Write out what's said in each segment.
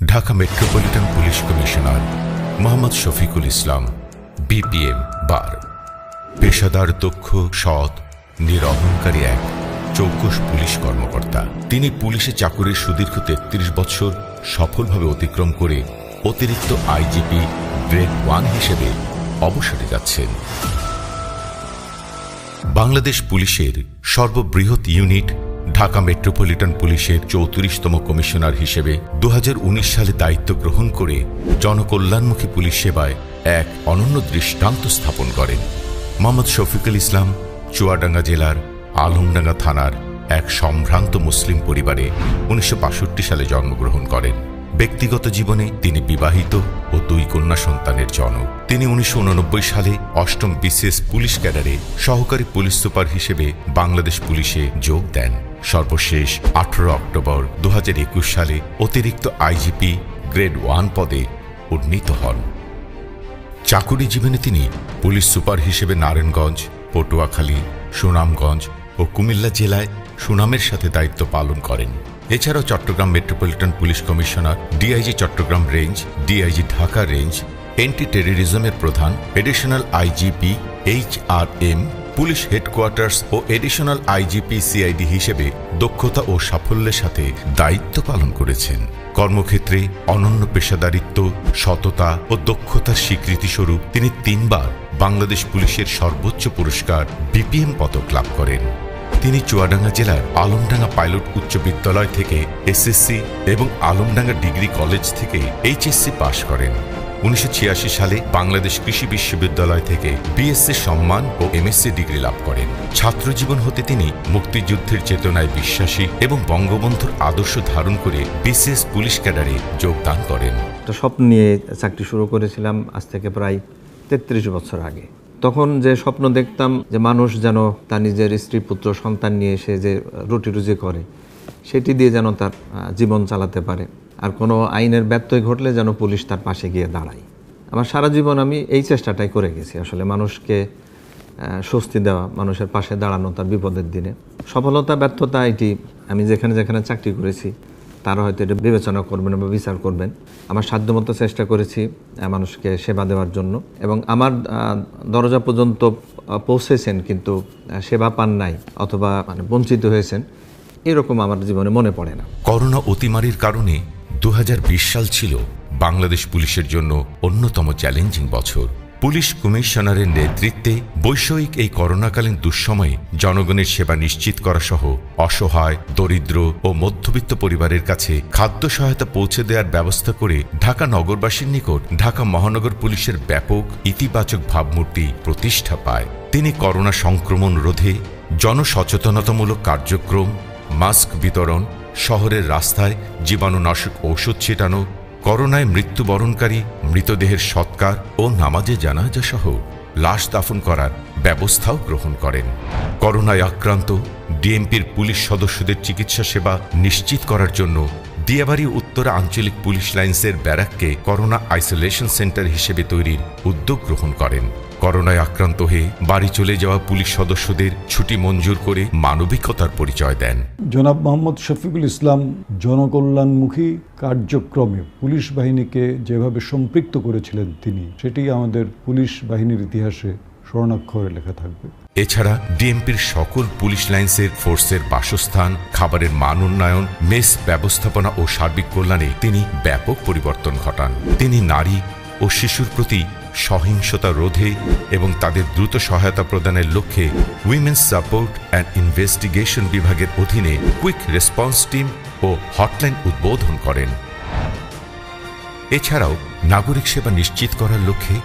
Dhaka metropolitan police commissioner Mohammad Shafiqul Islam, BPM bar. পেশাদার, দক্ষ, সৎ, নিরহংকারী এক চৌকস পুলিশ কর্মকর্তা। তিনি পুলিশে চাকুরির সুদীর্ঘ ৩৩ বছর সফলভাবে অতিক্রম করে অতিরিক্ত আইজিপি গ্রেড 1 হিসেবে অবসরে যাচ্ছেন। বাংলাদেশ পুলিশের সর্ববৃহৎ ইউনিট ঢাকা মেট্রোপলিটন পুলিশের 34তম কমিশনার হিসেবে 2019 সালে দায়িত্ব গ্রহণ করে জনকল্যাণমুখী পুলিশ সেবায় এক অনন্য দৃষ্টান্ত স্থাপন করেন। মোহাম্মদ শফিকুল ইসলাম চুয়াডাঙ্গা জেলার আলমডাঙ্গা থানার এক সম্ভ্রান্ত মুসলিম পরিবারে 1962 সালে জন্মগ্রহণ করেন। ব্যক্তিগত জীবনে তিনি বিবাহিত ও 2 কন্যা সন্তানের জনক। তিনি 1989 সালে 8ম বিসিএস পুলিশ ক্যাডারে সহকারী পুলিশ সুপার হিসেবে বাংলাদেশ পুলিশে যোগ দেন। সর্বশেষ 18 অক্টোবর 2021 সালে অতিরিক্ত আইজিপি গ্রেড 1 পদে উন্নীত হন। চাকুরি জীবনে তিনি পুলিশ সুপার হিসেবে নারায়ণগঞ্জ, পটুয়াখালী, সুনামগঞ্জ ও কুমিল্লা জেলায় সুনামের সাথে দায়িত্ব পালন করেন। এছাড়াও Chattogram metropolitan police commissioner, DIG Chattogram range, DIG Dhaka range, anti টেররিজমের প্রধান, additional IGP HRM, police headquarters ও এডিশনাল আইজিপি সিআইডি হিসেবে দক্ষতা ও সাফল্যের সাথে দায়িত্ব পালন করেছেন। কর্মক্ষেত্রে অনন্য পেশাদারিত্ব, সততা ও দক্ষতার স্বীকৃতিস্বরূপ তিনি 3 বার বাংলাদেশ পুলিশের সর্বোচ্চ পুরস্কার বিপিএম পদক লাভ করেন। তিনি চুয়াডাঙ্গা জেলার আলমডাঙ্গা পাইলট উচ্চ বিদ্যালয় থেকে এসএসসি এবং আলমডাঙ্গা ডিগ্রি কলেজ থেকে এইচএসসি পাশ করেন। 1986 সালে বাংলাদেশ কৃষি বিশ্ববিদ্যালয় থেকে বিএসসি সম্মান ও এমএসসি ডিগ্রি লাভ করেন। ছাত্রজীবন হতে তিনি মুক্তিযুদ্ধের চেতনায় বিশ্বাসী এবং বঙ্গবন্ধুর আদর্শ ধারণ করে বিসিএস পুলিশ ক্যাডারে যোগদান করেন। একটা স্বপ্ন নিয়ে চাকরি শুরু করেছিলাম আজ থেকে প্রায় 33 বছর আগে। তখন যে স্বপ্ন দেখতাম যে মানুষ যেন তার নিজের স্ত্রী, পুত্র, সন্তান নিয়ে এসে যে রুজি করে সেটি দিয়ে যেন তার জীবন চালাতে পারে, আর কোনো আইনের ব্যত্যয় ঘটলে যেন পুলিশ তার পাশে গিয়ে দাঁড়ায়। আমার সারা জীবন আমি এই চেষ্টাটাই করে গেছি, আসলে মানুষকে স্বস্তি দেওয়া, মানুষের পাশে দাঁড়ানো তার বিপদের দিনে। সফলতা ব্যর্থতা এটি আমি যেখানে যেখানে চাকরি করেছি তারা হয়তো এটা বিবেচনা করবেন বা বিচার করবেন। আমার সাধ্যমতো চেষ্টা করেছি মানুষকে সেবা দেওয়ার জন্য, এবং আমার দরজা পর্যন্ত পৌঁছেছেন কিন্তু সেবা পান নাই অথবা বঞ্চিত হয়েছেন, এরকম আমার জীবনে মনে পড়ে না। করোনা অতিমারির কারণে 2020 সাল ছিল বাংলাদেশ পুলিশের জন্য অন্যতম চ্যালেঞ্জিং বছর। পুলিশ কমিশনারের নেতৃত্বে বৈষয়িক এই করোনাকালীন দুঃসময়ে জনগণের সেবা নিশ্চিত করা সহ অসহায়, দরিদ্র ও মধ্যবিত্ত পরিবারের কাছে খাদ্য সহায়তা পৌঁছে দেওয়ার ব্যবস্থা করে ঢাকা নগরবাসীর নিকট ঢাকা মহানগর পুলিশের ব্যাপক ইতিবাচক ভাবমূর্তি প্রতিষ্ঠা পায়। তিনি করোনা সংক্রমণ রোধে জনসচেতনতামূলক কার্যক্রম, মাস্ক বিতরণ, শহরের রাস্তায় জীবাণুনাশক ঔষধ ছিটানো, করোনায় মৃত্যুবরণকারী মৃতদেহের সৎকার ও নামাজে জানাজা সহ লাশ দাফন করার ব্যবস্থাও গ্রহণ করেন। করোনায় আক্রান্ত ডিএমপির পুলিশ সদস্যদের চিকিৎসা সেবা নিশ্চিত করার জন্য দিয়াবাড়ি উত্তরা আঞ্চলিক পুলিশ লাইন্সের ব্যারাককে করোনা আইসোলেশন সেন্টার হিসেবে তৈরির উদ্যোগ গ্রহণ করেন। করোনায় আক্রান্ত হয়ে বাড়ি চলে যাওয়া পুলিশ সদস্যদের ছুটি মঞ্জুর করে মানবিকতার পরিচয় দেন। জনাব মোহাম্মদ শফিকুল ইসলাম জনকল্যাণমুখী কার্যক্রমে পুলিশ বাহিনীকে যেভাবে সম্পৃক্ত করেছিলেন তিনি, সেটি আমাদের পুলিশ বাহিনীর ইতিহাসে স্বর্ণাক্ষরে লেখা থাকবে। এছাড়া ডিএমপির সকল পুলিশ লাইন্সের ফোর্সের বাসস্থান, খাবারের মান উন্নয়ন, মেস ব্যবস্থাপনা ও সার্বিক কল্যাণে তিনি ব্যাপক পরিবর্তন ঘটান। তিনি নারী ও শিশুর প্রতি সহিংসতা রোধে এবং তাদের দ্রুত সহায়তা প্রদানের লক্ষ্যে উইমেন্স সাপোর্ট অ্যান্ড ইনভেস্টিগেশন বিভাগের অধীনে কুইক রেসপন্স টিম ও হটলাইন উদ্বোধন করেন। এছাড়াও নাগরিক সেবা নিশ্চিত করার লক্ষ্যে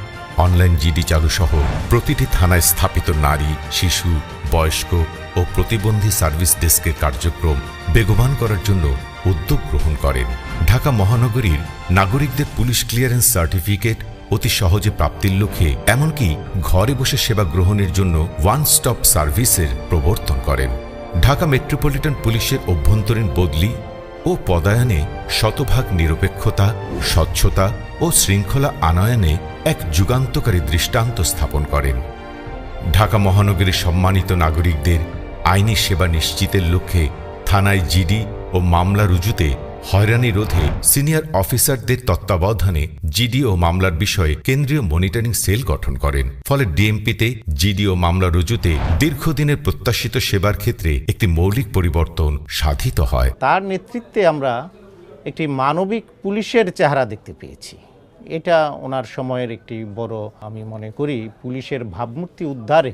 অনলাইন জিডি চালু সহ প্রতিটি থানায় স্থাপিত নারী, শিশু, বয়স্ক ও প্রতিবন্ধী সার্ভিস ডেস্কের কার্যক্রম বেগবান করার জন্য উদ্যোগ গ্রহণ করেন। ঢাকা মহানগরীর নাগরিকদের পুলিশ ক্লিয়ারেন্স সার্টিফিকেট অতি সহজে প্রাপ্তির লক্ষ্যে এমনকি ঘরে বসে সেবা গ্রহণের জন্য ওয়ান স্টপ সার্ভিসের প্রবর্তন করেন। ঢাকা মেট্রোপলিটন পুলিশের অভ্যন্তরীণ বদলি ও পদায়নে শতভাগ নিরপেক্ষতা, স্বচ্ছতা ও শৃঙ্খলা আনয়নে এক যুগান্তকারী দৃষ্টান্ত স্থাপন করেন। ঢাকা মহানগরীর সম্মানিত নাগরিকদের আইনি সেবা নিশ্চিতের লক্ষ্যে থানায় জিডি ও মামলা রুজুতে হয়রানি রোধে সিনিয়র অফিসারদের তত্ত্বাবধানে জিডিও মামলার বিষয়ে কেন্দ্রীয় মনিটরিং সেল গঠন করেন। ফলে ডিএমপিতে জিডিও মামলা রুজুতে দীর্ঘদিনের প্রত্যাশিত সেবার ক্ষেত্রে একটি মৌলিক পরিবর্তন সাধিত হয়। তার নেতৃত্বে আমরা একটি মানবিক পুলিশের চেহারা দেখতে পেয়েছি। এটা ওনার সময়ের একটি বড়, আমি মনে করি পুলিশের ভাবমূর্তি উদ্ধারে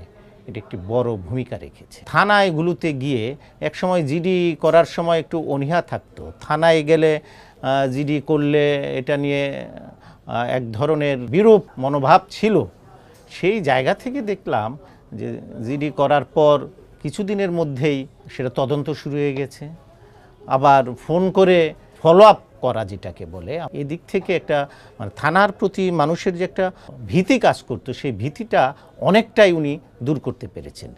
এটি একটি বড় ভূমিকা রেখেছে। থানায়গুলোতে গিয়ে একসময় জিডি করার সময় একটু অনীহা থাকতো। থানায় গেলে জিডি করলে এটা নিয়ে এক ধরনের বিরূপ মনোভাব ছিল। সেই জায়গা থেকে দেখলাম যে জিডি করার পর কিছুদিনের মধ্যেই সেটা তদন্ত শুরু হয়ে গেছে। আবার ফোন করে ফলো আপ করা যেটাকে বলে, এদিক থেকে একটা মানে থানার প্রতি মানুষের যে একটা ভীতি কাজ করতো, সেই ভীতিটা অনেকটাই উনি দূর করতে পেরেছেন।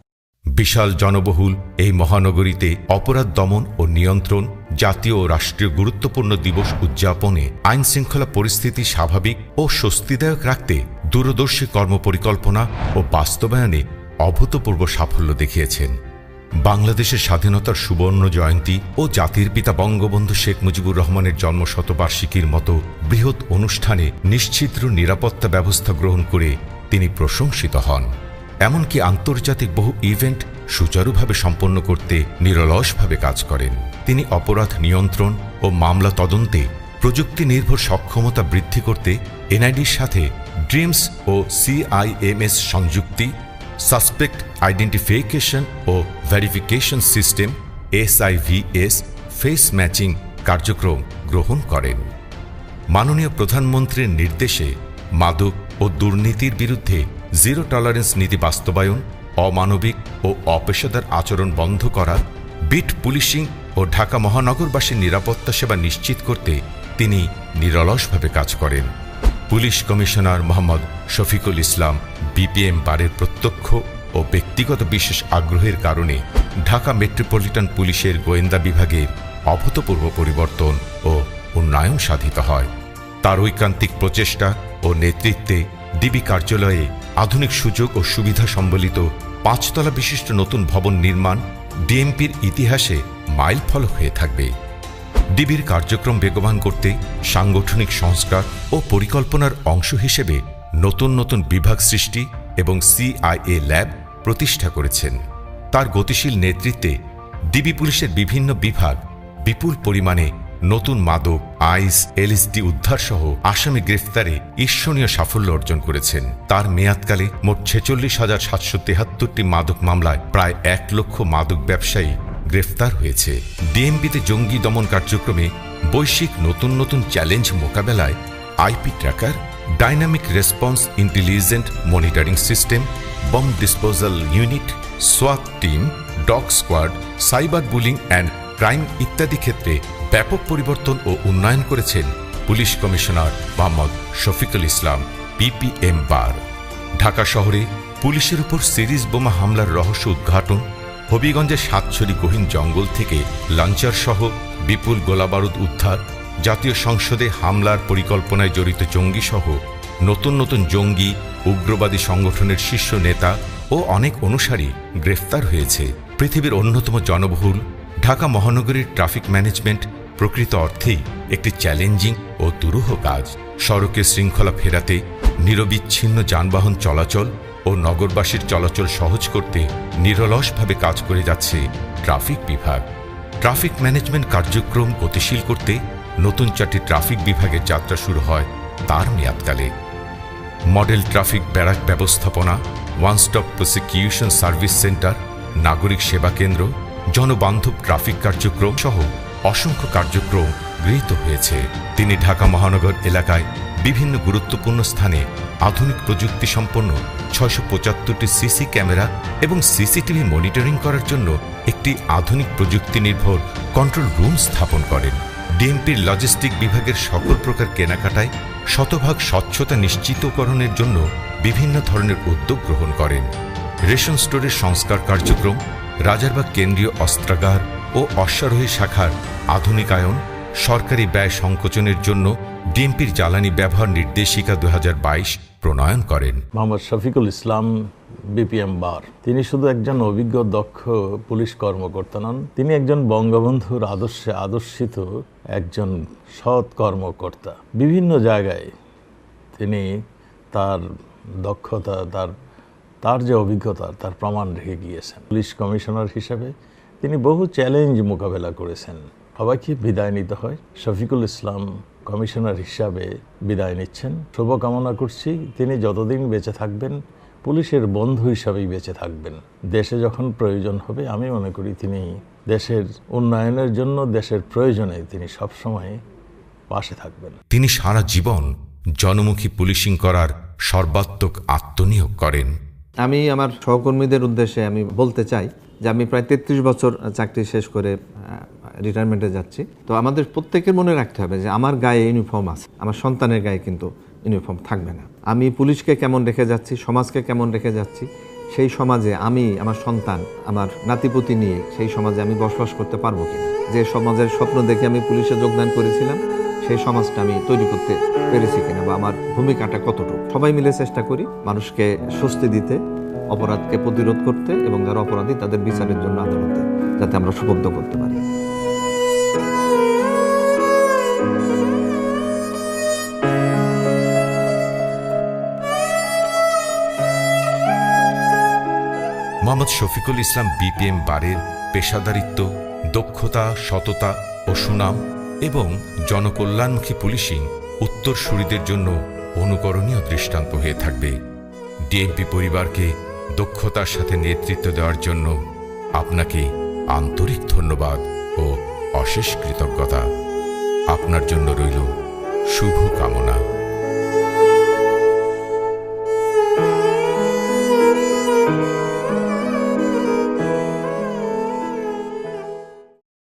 বিশাল জনবহুল এই মহানগরীতে অপরাধ দমন ও নিয়ন্ত্রণ, জাতীয় ও রাষ্ট্রীয় গুরুত্বপূর্ণ দিবস উদযাপনে আইন শৃঙ্খলা পরিস্থিতি স্বাভাবিক ও স্বস্তিদায়ক রাখতে দূরদর্শী কর্মপরিকল্পনা ও বাস্তবায়নে অভূতপূর্ব সাফল্য দেখিয়েছেন। বাংলাদেশের স্বাধীনতার সুবর্ণ জয়ন্তী ও জাতির পিতা বঙ্গবন্ধু শেখ মুজিবুর রহমানের জন্মশতবার্ষিকীর মতো বৃহৎ অনুষ্ঠানে নিশ্ছিদ্র নিরাপত্তা ব্যবস্থা গ্রহণ করে তিনি প্রশংসিত হন। এমনকি আন্তর্জাতিক বহু ইভেন্ট সুচারুভাবে সম্পন্ন করতে নিরলসভাবে কাজ করেন। তিনি অপরাধ নিয়ন্ত্রণ ও মামলা তদন্তে প্রযুক্তি নির্ভর সক্ষমতা বৃদ্ধি করতে এনআইডির সাথে ড্রিমস ও সিআইএমএস সংযুক্তি, সাসপেক্ট আইডেন্টিফিকেশন ও verification system SIVS, face matching কার্যক্রম গ্রহণ করেন। মাননীয় প্রধানমন্ত্রীর নির্দেশে মাদক ও দুর্নীতির বিরুদ্ধে জিরো টলারেন্স নীতি বাস্তবায়ন, অমানবিক ও অপেশাদার আচরণ বন্ধ করা, বিট পুলিশিং ও ঢাকা মহানগরবাসীর নিরাপত্তা সেবা নিশ্চিত করতে তিনি নিরলসভাবে কাজ করেন। Police commissioner Mohammad Shafiqul Islam BPM বারের প্রত্যক্ষ ও ব্যক্তিগত বিশেষ আগ্রহের কারণে ঢাকা মেট্রোপলিটন পুলিশের গোয়েন্দা বিভাগের অভূতপূর্ব পরিবর্তন ও উন্নয়ন সাধিত হয়। তার ঐকান্তিক প্রচেষ্টা ও নেতৃত্বে ডিবি কার্যালয়ে আধুনিক সুযোগ ও সুবিধা সম্বলিত 5 তলা বিশিষ্ট নতুন ভবন নির্মাণ ডিএমপির ইতিহাসে মাইলফলক হয়ে থাকবে। ডিবির কার্যক্রম বেগবান করতে সাংগঠনিক সংস্কার ও পরিকল্পনার অংশ হিসেবে নতুন নতুন বিভাগ সৃষ্টি এবং CIA ল্যাব প্রতিষ্ঠা করেছেন। তার গতিশীল নেতৃত্বে ডিবি পুলিশের বিভিন্ন বিভাগ বিপুল পরিমাণে নতুন মাদক, আইস, LSD উদ্ধার সহ আসামি গ্রেফতারে ঈর্ষণীয় সাফল্য অর্জন করেছেন। তার মেয়াদকালে মোট 46,773টি মাদক মামলায় প্রায় 1 লক্ষ মাদক ব্যবসায়ী গ্রেফতার হয়েছে। ডিএমপিতে জঙ্গি দমন কার্যক্রমে বৈশ্বিক নতুন নতুন চ্যালেঞ্জ মোকাবেলায় IP tracker, dynamic response intelligent monitoring system, bomb disposal unit, SWAT team, dog squad, cyber bullying and crime ইত্যাদি ক্ষেত্রে ব্যাপক পরিবর্তন ও উন্নয়ন করেছেন police commissioner Mohammad Shafiqul Islam BPM bar. Dhaka শহরে পুলিশের উপর সিরিজ বোমা হামলার রহস্য উদ্ঘাটন, হবিগঞ্জের সাতছড়ি গহীন জঙ্গল থেকে লাঞ্চার সহ বিপুল গোলাবারুদ উদ্ধার, জাতীয় সংসদে হামলার পরিকল্পনায় জড়িত জঙ্গি সহ নতুন নতুন জঙ্গি উগ্রবাদী সংগঠনের শীর্ষ নেতা ও অনেক অনুসারী গ্রেফতার হয়েছে। পৃথিবীর অন্যতম জনবহুল ঢাকা মহানগরীর ট্রাফিক ম্যানেজমেন্ট প্রকৃত অর্থেই একটি চ্যালেঞ্জিং ও দুরূহ কাজ। সড়কে শৃঙ্খলা ফেরাতে, নিরবিচ্ছিন্ন যানবাহন চলাচল ও নগরবাসীর চলাচল সহজ করতে নিরলসভাবে কাজ করে যাচ্ছে ট্রাফিক বিভাগ। ট্রাফিক ম্যানেজমেন্ট কার্যক্রম গতিশীল করতে নতুন 4টি ট্রাফিক বিভাগের যাত্রা শুরু হয় তার মেয়াদকালে। মডেল ট্রাফিক ব্যারাক ব্যবস্থাপনা, one stop prosecution service centre, নাগরিক সেবা কেন্দ্র, জনবান্ধব ট্রাফিক কার্যক্রম সহ অসংখ্য কার্যক্রম গৃহীত হয়েছে। তিনি ঢাকা মহানগর এলাকায় বিভিন্ন গুরুত্বপূর্ণ স্থানে আধুনিক প্রযুক্তি সম্পন্ন 675টি সিসি ক্যামেরা এবং CCTV মনিটরিং করার জন্য একটি আধুনিক প্রযুক্তি নির্ভর কন্ট্রোল রুম স্থাপন করেন। ডিএমপির লজিস্টিক বিভাগের সকল প্রকার কেনাকাটায় শতভাগ স্বচ্ছতা নিশ্চিতকরণের জন্য বিভিন্ন ধরনের উদ্যোগ গ্রহণ করেন। রেশন স্টোরের সংস্কার কার্যক্রম, রাজারবাগ কেন্দ্রীয় অস্ত্রাগার ও অশ্বারোহী শাখার আধুনিকায়ন, সরকারি ব্যয় সংকোচনের জন্য ডিএমপির জ্বালানি ব্যবহার নির্দেশিকা 2022 প্রণয়ন করেন। মোহাম্মদ শফিকুল ইসলাম বিপিএম বার। তিনি শুধু একজন অভিজ্ঞ দক্ষ পুলিশ কর্মকর্তা নন, তিনি একজন বঙ্গবন্ধুর আদর্শে আদর্শিত একজন সৎ কর্মকর্তা। বিভিন্ন জায়গায় তিনি তার দক্ষতা, তার যে অভিজ্ঞতা, তার প্রমাণ রেখে গিয়েছেন। পুলিশ কমিশনার হিসেবে তিনি বহু চ্যালেঞ্জ মোকাবেলা করেছেন। সবাইকে বিদায় নিতে হয়। শফিকুল ইসলাম কমিশনার হিসাবে বিদায় নিচ্ছেন। শুভকামনা করছি তিনি যতদিন বেঁচে থাকবেন পুলিশের বন্ধু হিসাবেই বেঁচে থাকবেন। দেশে যখন প্রয়োজন হবে আমি মনে করি তিনি দেশের উন্নয়নের জন্য, দেশের প্রয়োজনে তিনি সবসময় পাশে থাকবেন। তিনি সারা জীবন জনমুখী পুলিশিং করার সর্বাত্মক আত্মনিয়োগ করেন। আমি আমার সহকর্মীদের উদ্দেশ্যে আমি বলতে চাই যে আমি প্রায় 33 বছর চাকরি শেষ করে রিটায়ারমেন্টে যাচ্ছি। তো আমাদের প্রত্যেকের মনে রাখতে হবে যে আমার গায়ে ইউনিফর্ম আছে, আমার সন্তানের গায়ে কিন্তু ইউনিফর্ম থাকবে না। আমি পুলিশকে কেমন রেখে যাচ্ছি, সমাজকে কেমন রেখে যাচ্ছি, সেই সমাজে আমি আমার সন্তান, আমার নাতিপুতি নিয়ে সেই সমাজে আমি বসবাস করতে পারবো কিনা। যে সমাজের স্বপ্ন দেখে আমি পুলিশে যোগদান করেছিলাম সেই সমাজটা আমি তৈরি করতে পেরেছি কিনা, বা আমার ভূমিকাটা কতটুকু। সবাই মিলে চেষ্টা করি মানুষকে স্বস্তি দিতে, অপরাধকে প্রতিরোধ করতে, এবং যারা অপরাধী তাদের বিচারের জন্য আদালতে যাতে আমরা সুবদ্ধ করতে পারি। মোহাম্মদ শফিকুল ইসলাম বিপিএম বারের পেশাদারিত্ব, দক্ষতা, সততা ও সুনাম এবং জনকল্যাণমুখী পুলিশিং উত্তরসূরিদের জন্য অনুকরণীয় দৃষ্টান্ত হয়ে থাকবে। ডিএমপি পরিবারকে দক্ষতার সাথে নেতৃত্ব দেওয়ার জন্য আপনাকে আন্তরিক ধন্যবাদ ও অশেষ কৃতজ্ঞতা। আপনার জন্য রইল শুভ কামনা।